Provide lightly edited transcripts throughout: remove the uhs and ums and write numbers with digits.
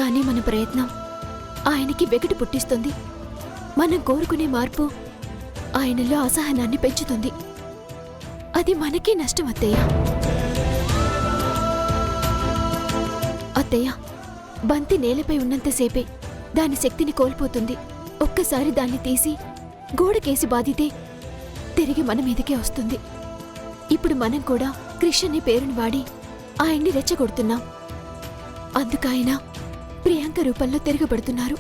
కానీ మన ప్రయత్నం ఆయనకి వెగటి పుట్టిస్తుంది. మనం కోరుకునే మార్పు ఆయనలో అసహనాన్ని పెంచుతుంది. అది మనకే నష్టం అత్తయ్య. అత్తయ్య, బంతి నేలపై ఉన్నంతసేపే దాని శక్తిని కోల్పోతుంది. ఒక్కసారి దాన్ని తీసి గోడకేసి బాధితే తిరిగి మన మీదకే వస్తుంది. ఇప్పుడు మనం కూడా క్రిష్ అనే పేరుని వాడి ఆయన్ని రెచ్చగొడుతున్నాం. అందుకైన ప్రియాంక రూపంలో తిరగబడుతున్నారు.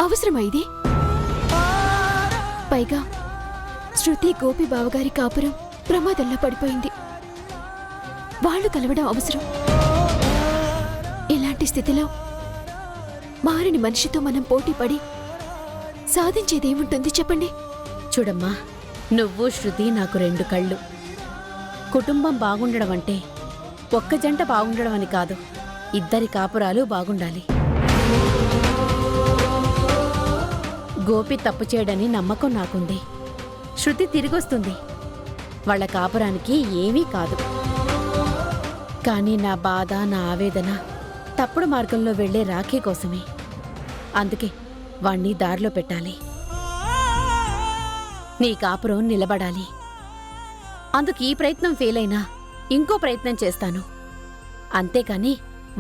అవసరమా ఇది? పైగా శృతి గోపి బావగారి కాపురం ప్రమాదంలో పడిపోయింది. వాళ్ళు కలవడం అవసరం. ఇలాంటి స్థితిలో మారిని మనిషితో మనం పోటీపడి సాధించేదేముంటుంది చెప్పండి? చూడమ్మా, నువ్వు శృతి నాకు 2 కళ్ళు. కుటుంబం బాగుండడం అంటే ఒక్క జంట బాగుండడం అని కాదు, ఇద్దరి కాపురాలు బాగుండాలి. గోపి తప్పు చేయడని నమ్మకం నాకుంది. శృతి తిరిగొస్తుంది. వాళ్ళ కాపురానికి ఏమీ కాదు. కానీ నా బాధ, నా ఆవేదన తప్పుడు మార్గంలో వెళ్లే రాఖీ కోసమే. అందుకే వాణ్ణి దారిలో పెట్టాలి. నీ కాపురం నిలబడాలి. అందుకు ఈ ప్రయత్నం ఫెయిల్ అయినా ఇంకో ప్రయత్నం చేస్తాను. అంతేకాని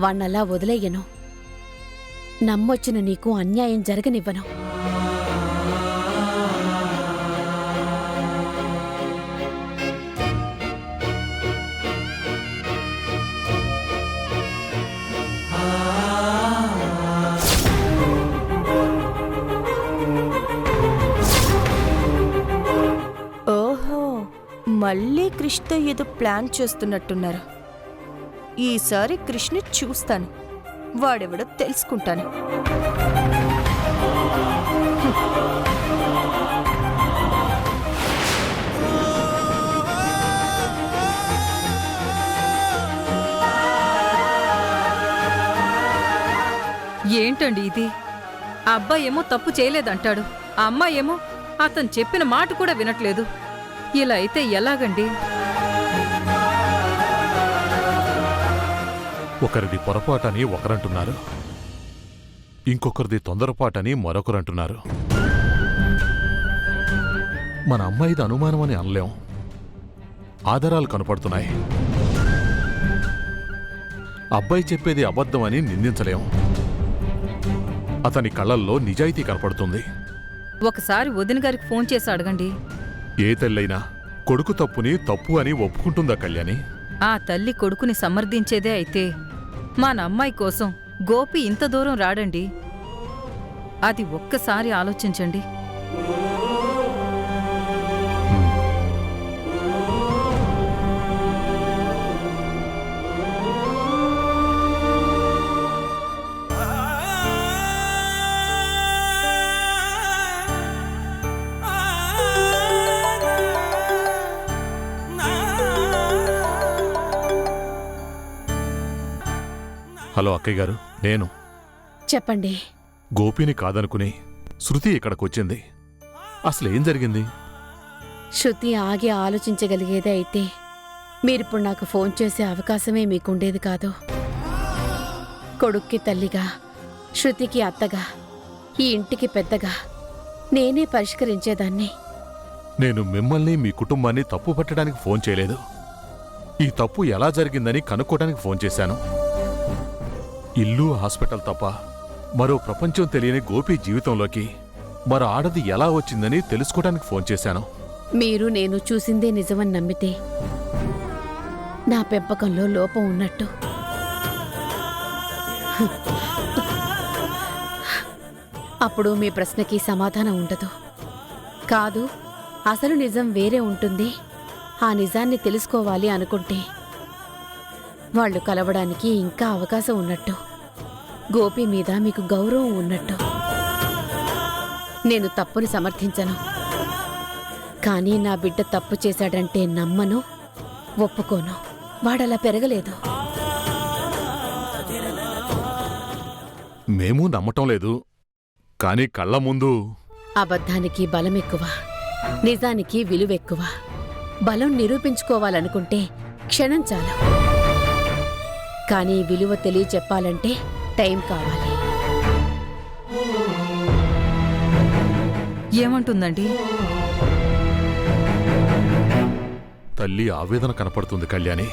వాణ్ణలా వదిలేయను. నమ్మొచ్చిన నీకు అన్యాయం జరగనివ్వను. మళ్ళీ క్రిష్తో ఏదో ప్లాన్ చేస్తున్నట్టున్నారు. ఈసారి క్రిష్ని చూస్తాను. వాడెవడో తెలుసుకుంటాను. ఏంటండి ఇది? ఆ అబ్బాయి ఏమో తప్పు చేయలేదంటాడు, ఆ అమ్మాయి ఏమో అతను చెప్పిన మాట కూడా వినట్లేదు. ఇలా అయితే ఎలాగండి? ఒకరిది పొరపాటని ఒకరంటున్నారు, ఇంకొకరిది తొందరపాటని మరొకరంటున్నారు. మన అమ్మాయిది అనుమానం అని అనలేం. ఆధారాలు కనపడుతున్నాయి. అబ్బాయి చెప్పేది అబద్ధమని నిందించలేం. అతని కళ్ళల్లో నిజాయితీ కనపడుతుంది. ఒకసారి వదిన గారికి ఫోన్ చేసి అడగండి. ఏ తల్లైనా కొడుకు తప్పుని తప్పు అని ఒప్పుకుంటుందా కళ్యాణి? ఆ తల్లి కొడుకుని సమర్థించేదే అయితే మన అమ్మాయి కోసం గోపి ఇంత దూరం రాడండి. అది ఒక్కసారి ఆలోచించండి. హలో అక్కయ్య గారు, నేను. చెప్పండి. గోపిని కాదనుకుని శృతి ఇక్కడికొచ్చింది. అసలేం జరిగింది? శృతి ఆగి ఆలోచించగలిగేదే అయితే మీరిప్పుడు నాకు ఫోన్ చేసే అవకాశమే మీకుండేది కాదు. కొడుక్కి తల్లిగా, శృతికి అత్తగా, ఈ ఇంటికి పెద్దగా నేనే పరిష్కరించేదాన్ని. నేను మిమ్మల్ని, మీ కుటుంబాన్ని తప్పు పట్టడానికి ఫోన్ చేయలేదు. ఈ తప్పు ఎలా జరిగిందని కనుక్కోవడానికి ఫోన్ చేశాను. ఇల్లు, హాస్పిటల్ తప్ప మరో ప్రపంచం తెలియని గోపి జీవితంలోకి మరో ఆడది ఎలా వచ్చిందని తెలుసుకోవడానికి ఫోన్ చేశాను. మీరు నేను చూసిందే నిజమని నమ్మితే నా పెంపకంలో లోపం ఉన్నట్టు. అప్పుడు మీ ప్రశ్నకి సమాధానం ఉండదు. కాదు, అసలు నిజం వేరే ఉంటుంది. ఆ నిజాన్ని తెలుసుకోవాలి అనుకుంటే వాళ్ళు కలవడానికి ఇంకా అవకాశం ఉన్నట్టు. గోపి మీద మీకు గౌరవం ఉన్నట్టు. నేను తప్పుని సమర్థించను. కానీ నా బిడ్డ తప్పు చేశాడంటే నమ్మను, ఒప్పుకోను. వాడలా పెరగలేదు. మేము నమ్మటం లేదు, కానీ కళ్ళ ముందు అబద్ధానికి బలమెక్కువ, నిజానికి విలువెక్కువ. బలం నిరూపించుకోవాలనుకుంటే క్షణం చాలు. కానీ విలువ తెలియచెప్పాలంటే టైం కావాలి. ఏమంటుందండి? తల్లి ఆవేదన కనపడుతుంది కళ్యాణి.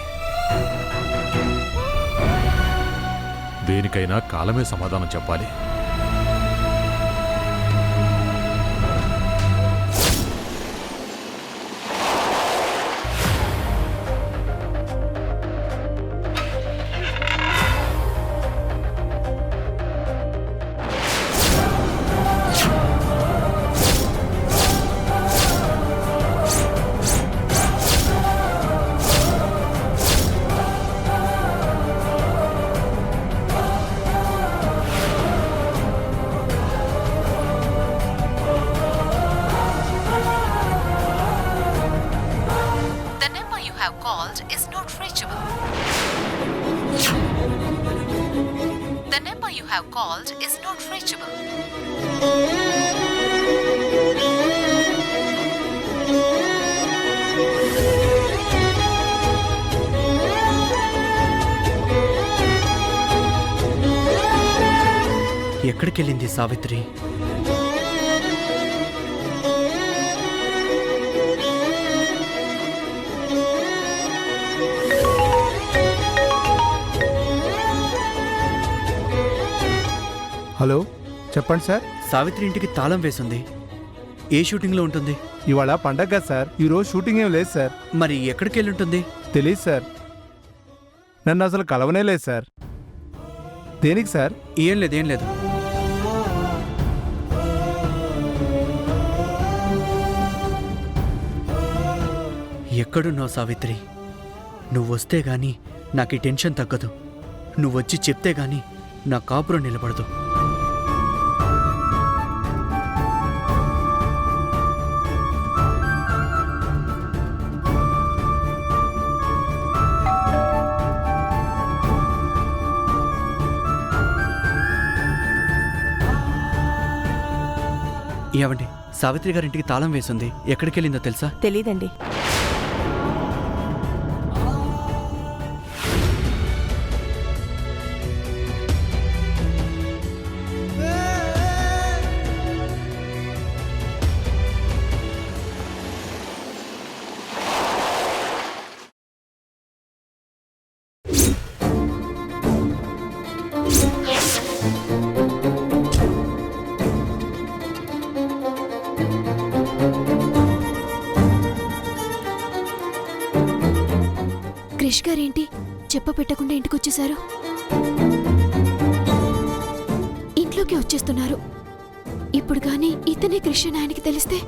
దేనికైనా కాలమే సమాధానం చెప్పాలి. The number you have called is not reachable. The number you have called is not reachable. ఎక్కడికెళ్ళింది సావిత్రి? హలో, చెప్పండి సార్. సావిత్రి ఇంటికి తాళం వేసింది. ఏ షూటింగ్లో ఉంటుంది? ఇవాళ పండగ కదా సార్, ఈరోజు షూటింగ్ ఏం లేదు సార్. మరి ఎక్కడికి వెళ్ళి ఉంటుంది? తెలీదు సార్, నన్ను అసలు కలవనే లేదు సార్. దేనికి సార్? ఏం లేదు, ఏం లేదు. ఎక్కడున్నావు సావిత్రి? నువ్వొస్తే గాని నాకు ఈ టెన్షన్ తగ్గదు. నువ్వొచ్చి చెప్తే గాని నా కాపురం నిలబడదు. ఏమండి, సావిత్రి గారింటికి తాళం వేసింది. ఎక్కడికెళ్ళిందో తెలుసా? తెలీదండి. క్రిష్ గారేంటి చెప్ప పెట్టకుండా ఇంటికొచ్చేశారు? ఇంట్లోకి వచ్చేస్తున్నారు. ఇప్పుడు గాని ఇతనే క్రిష్ అని ఆయనకి తెలిస్తే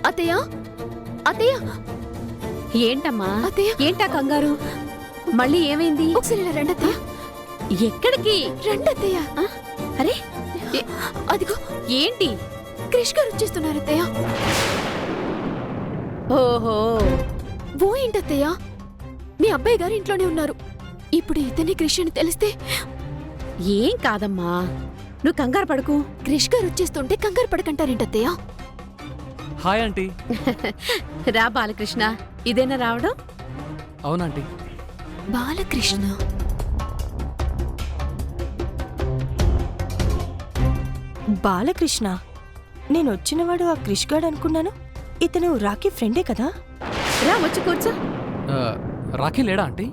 అత్తయ్య, అత్తయ్య, ఏంటమ్మా? అత్తయ్య, ఏంటా కంగారు? మళ్ళీ ఏమైంది? ఒకసారి ఇలా రండి అత్తయ్య. ఎక్కడికి? రండి అత్తయ్య. అరే అదిగో ఏంటి? క్రిష్ గారు వచ్చేస్తున్నారు అత్తయ్య. ఓహో, ఓ ఏంటత్తయ్య, మీ అబ్బాయి గారు ఇంట్లోనే ఉన్నారు. ఇప్పుడు ఇతనే క్రిష్ అని తెలిస్తే ఏం కాదమ్మా, నువ్వు కంగారు పడకు. క్రిష్ గారు వచ్చేస్తుంటే కంగారు పడకంటారేంటత్తయ్య? Hi aunty. రా బాలకృష్ణ, ఇదేనా రావడం? అవునాంటీ. బాలకృష్ణ బాలకృష్ణ? నేను వచ్చినవాడు ఆ క్రిష్ గాడు అనుకున్నాను. ఇతను రాకీ ఫ్రెండే కదా? రా వచ్చి కూర్చో. రాఖీ లేడా ఆంటీ?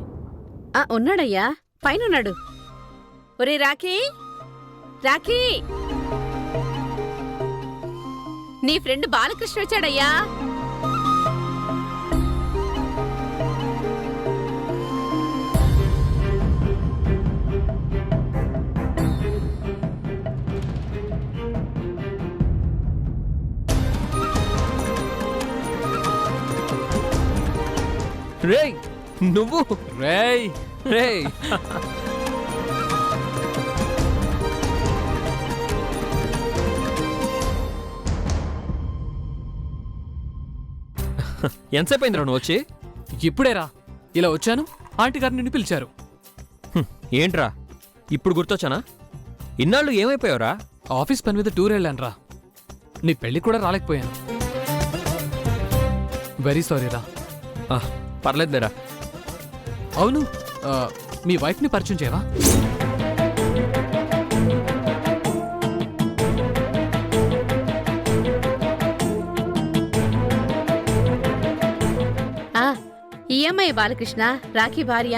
ఉన్నాడయ్యా, పైన ఉన్నాడు. ఒరే రాఖీ, రాఖీ, నీ ఫ్రెండ్ బాలకృష్ణ వచ్చాడయ్యా. రేయ్ నువ్వు, రేయ్ రేయ్. ఎంతసేపు అయిందిరా నువ్వు వచ్చి? ఇప్పుడేరా ఇలా వచ్చాను, ఆంటీ గారు నిన్ను పిలిచారు. ఏంట్రా ఇప్పుడు గుర్తొచ్చానా? ఇన్నాళ్ళు ఏమైపోయావురా? ఆఫీస్ పని మీద టూర్ వెళ్ళానురా. నీ పెళ్ళికి కూడా రాలేకపోయాను. వెరీ సారీ రా. పర్లేదులేరా. అవును, మీ వైఫ్ని పరిచయం చేయవా? ఈఎంఐ బాలకృష్ణ, రాఖీ భార్య.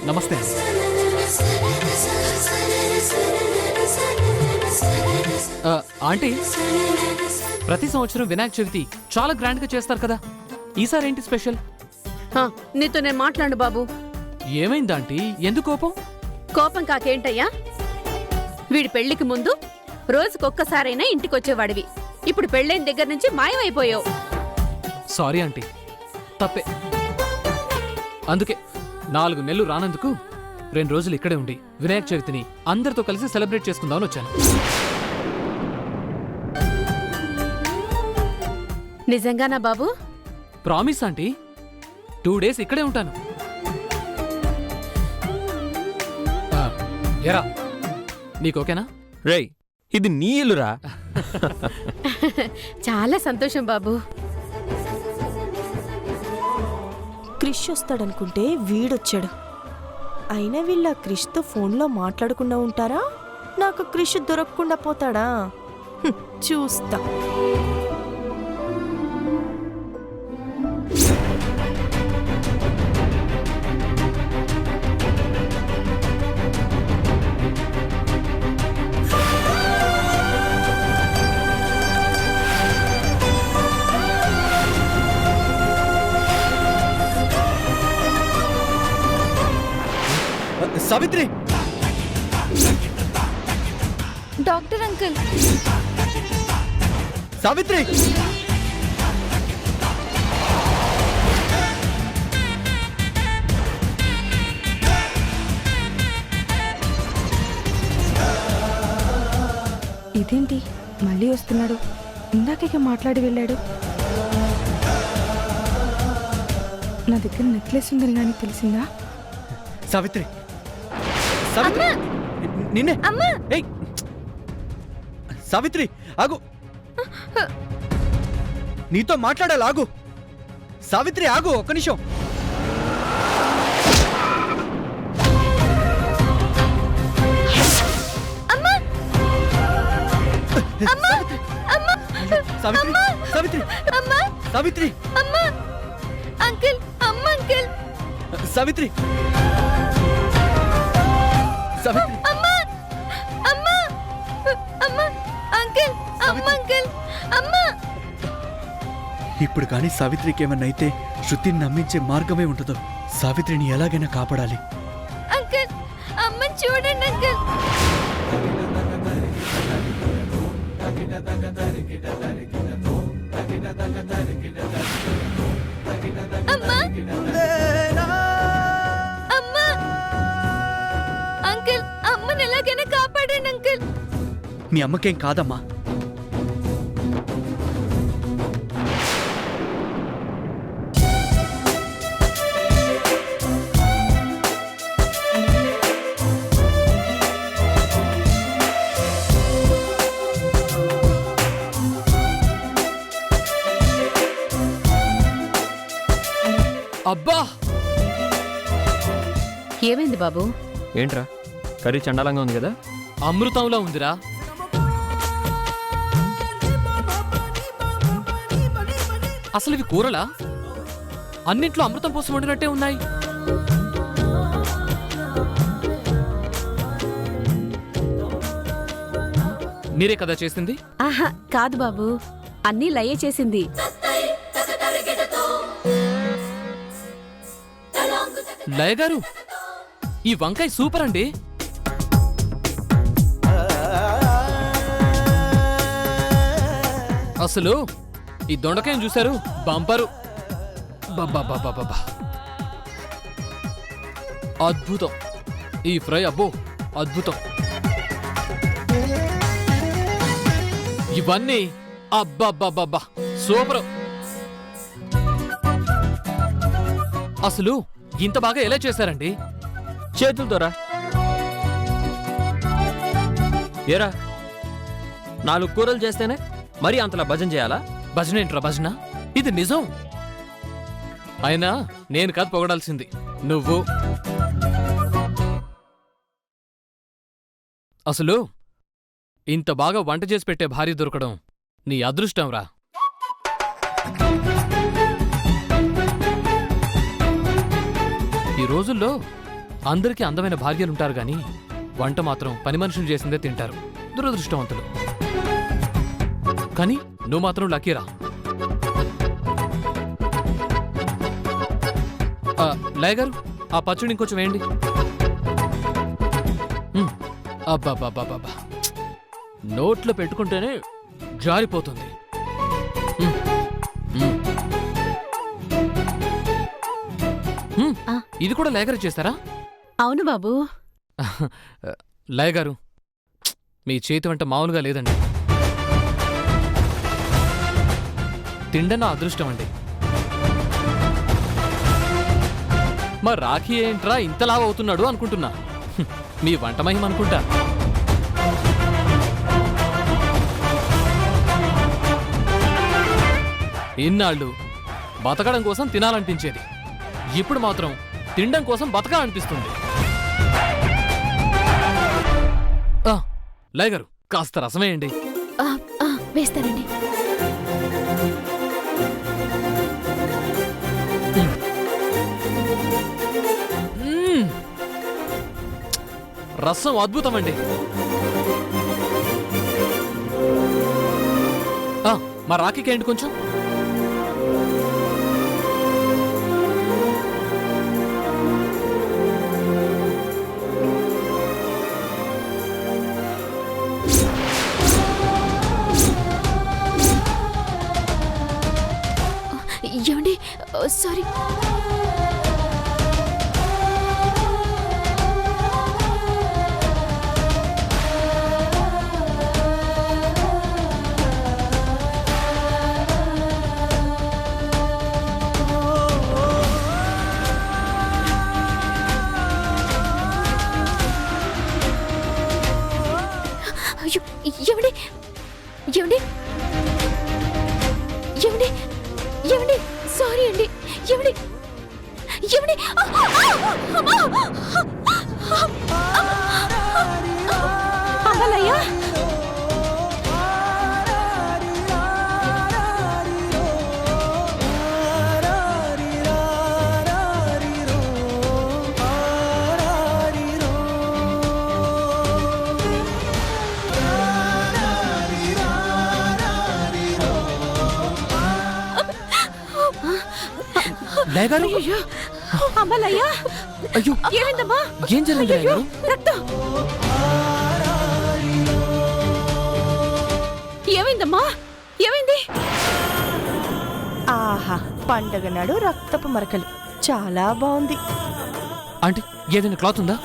నమస్తే అండి. ఆంటీ, ప్రతి సంవత్సరం వినాయక చవితి చాలా గ్రాండ్ గా చేస్తారు కదా, ఈసారి ఏంటి స్పెషల్? నీతో నేను మాట్లాడు బాబు. ఏమైంది ఆంటీ, ఎందుకు కోపం? కోపం కాకేంటయ్యా? వీడి పెళ్లికి ముందు రోజుకొక్కసారైనా ఇంటికొచ్చేవాడివి. ఇప్పుడు పెళ్ళైన దగ్గర నుంచి మాయమైపోయావు. సారీ ఆంటీ, తప్పే. అందుకే 4 నెలలు రానందుకు 2 రోజులు ఇక్కడే ఉండి వినాయక చవితిని అందరితో కలిసి సెలబ్రేట్ చేసుకుందామని వచ్చాను. నిజంగానా బాబు? ప్రామిస్ ఆంటీ, 2 డేస్ ఇక్కడే ఉంటాను. ఎరా, నీకోకేనా? రేయ్, ఇది నీ ఇల్లురా. చాలా సంతోషం బాబు. క్రిష్ వస్తాడనుకుంటే వీడొచ్చాడు. అయినా వీళ్ళ క్రిష్తో ఫోన్లో మాట్లాడకుండా ఉంటారా? నాకు క్రిష్ దొరకకుండా పోతాడా? చూస్తా. సావిత్రి! Doctor uncle. సావిత్రి! ఇదేంటి మళ్ళీ వస్తున్నాడు? ఇందాకే మాట్లాడి వెళ్ళాడు. నా దగ్గర నెక్లెస్ ఉందని కానీ తెలిసిందా? సావిత్రి! సావిత్రి! నిన్నే! ఏయ్! సావిత్రి, ఆగు! నీతో మాట్లాడాలి, ఆగు! సావిత్రి, ఆగు! ఒక్క నిమిషం. సావిత్రి! సావిత్రి! సావిత్రి! అంకుల్, అమ్మ అంకుల్. సావిత్రి! సావిత్రి! అమ్మా, అమ్మా, అమ్మా, అంకుల్, అమ్మ అంకుల్, అమ్మా. ఇప్పుడు కానీ సావిత్రికి ఏమన్నా అయితే శృతిని నమ్మించే మార్గమే ఉండదు. సావిత్రిని ఎలాగైనా కాపాడాలి. అంకుల్, అమ్మని చూడండి అంకుల్. అమ్మా, అమ్మా, అంకుల్, అమ్మని ఎలాగైనా కాపాడండి అంకుల్. మీ అమ్మకేం కాదమ్మా. అబ్బా, ఏమైంది బాబు? ఏంట్రా, కర్రీ చండాలంగా ఉంది కదా? అమృతంలో ఉందిరా. అసలు ఇవి కూరలా? అన్నింట్లో అమృతం పోసి వండినట్టే ఉన్నాయి. మీరే కదా చేసింది? ఆహా, కాదు బాబు, అన్నీ లయ్యే చేసింది. లయ గారు, ఈ వంకాయ సూపర్ అండి. అసలు ఈ దొండకాయని చూశారు? బంపరు. బాబా, అద్భుతం. ఈ ఫ్రై అబ్బో అద్భుతం. ఇవన్నీ అబ్బా సూపర్. అసలు ఇంత బాగా ఎలా చేశారండి? చేతులతోరా. ఏరా, 4 కూరలు చేస్తేనే మరి అంతలా భజన చేయాలా? భజన ఏంట్రా భజన? ఇది నిజం. అయినా నేను కాదు పొగడాల్సింది, నువ్వు. అసలు ఇంత బాగా వంట చేసి పెట్టే భార్య దొరకడం నీ అదృష్టంరా. ఈ రోజుల్లో అందరికీ అందమైన భార్యలుంటారు గాని వంట మాత్రం పని మనుషులు చేసిందే తింటారు, దురదృష్టవంతులు. కానీ నువ్వు మాత్రం లక్కీరా. లేగారు, ఆ పచ్చడి ఇంకొంచెం వేయండి. అబ్బాబ్బాబ్బాబ్బా, నోట్లో పెట్టుకుంటేనే జారిపోతుంది. ఇది కూడా లేగరు చేస్తారా? అవును బాబు. లేగారు, మీ చేతి వంట మామూలుగా లేదండి. తిండన అదృష్టం అండి. మా రాఖీ ఏంట్రా ఇంతలా అవుతున్నాడు అనుకుంటున్నా. మీ వంట మహిమ అనుకుంటా. ఇన్నాళ్ళు బతకడం కోసం తినాలనిపించేది, ఇప్పుడు మాత్రం తినడం కోసం బతకాలనిపిస్తుంది. లేగారు, కాస్త రసమేయండి. వేస్తానండి. రసం అద్భుతమండి. మా రాఖీకి ఏంటి కొంచెం? ఏమండి, సారీ. అయ్యో, ఏమండి ఏమండి ఏమండి ఏమండి, సారీ అండి. ఏమండి ఏమండి, అమలయ్యా. లేగారు, అమ్మలయ్యా, అయ్యో ఏమైందమ్మా? ఏం జరిగింది లేగారు? రక్తం ఏమైందమ్మా? ఏమైంది? ఆహా, పండగ నాడు రక్తపు మరకలు చాలా బాగుంది. ఆంటీ, ఏదైనా క్లాత్ ఉందా?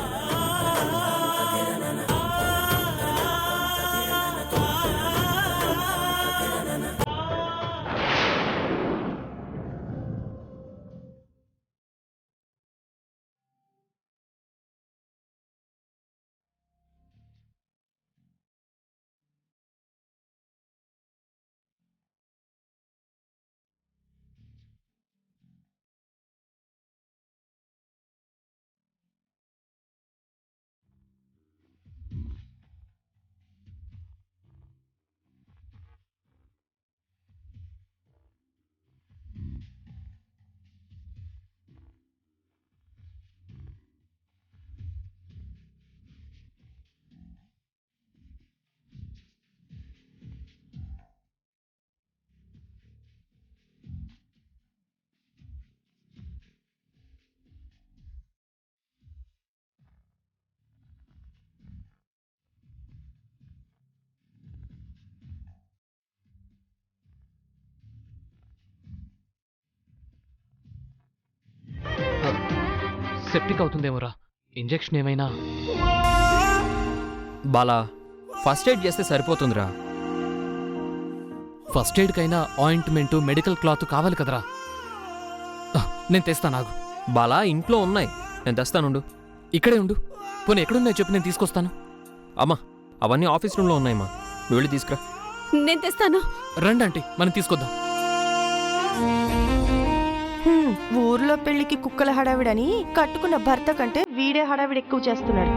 సెప్టిక్ అవుతుందేమోరా, ఇంజెక్షన్ ఏమైనా? బాలా, ఫస్ట్ ఎయిడ్ చేస్తే సరిపోతుందిరా. ఫస్ట్ ఎయిడ్కైనా ఆయింట్మెంటు, మెడికల్ క్లాత్ కావాలి కదరా. నేను తెస్తానాగు. బాలా, ఇంట్లో ఉన్నాయి, నేను తెస్తానుండు. ఇక్కడే ఉండు. పోనీ ఎక్కడున్నాయో చెప్పి నేను తీసుకొస్తాను. అమ్మా, అవన్నీ ఆఫీస్ రూమ్లో ఉన్నాయమ్మా, నువ్వు వెళ్ళి తీసుకురా. నేను తెస్తాను. రండి ఆంటీ, మనం తీసుకొద్దాం. ఊర్లో పెళ్లికి కుక్కల హడావిడని కట్టుకున్న భర్త కంటే వీడే హడావిడి ఎక్కువ చేస్తున్నాడు.